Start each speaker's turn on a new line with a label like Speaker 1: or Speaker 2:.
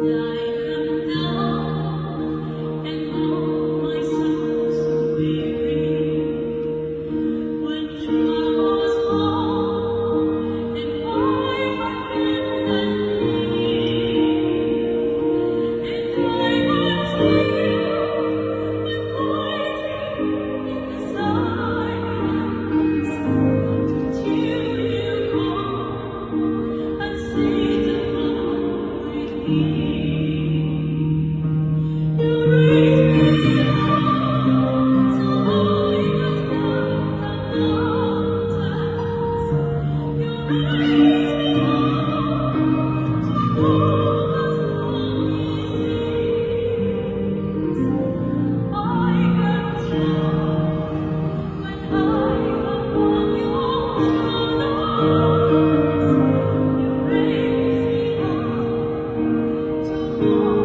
Speaker 1: am down and all my soul's weary. When troubles come and my heart cannot beat, and I want you and in the silence till you come and say to with me. You raise me up so high above the mountains. You raise me up to walk along these seas. I can trust when I am on your shoulders. You raise me up to walk.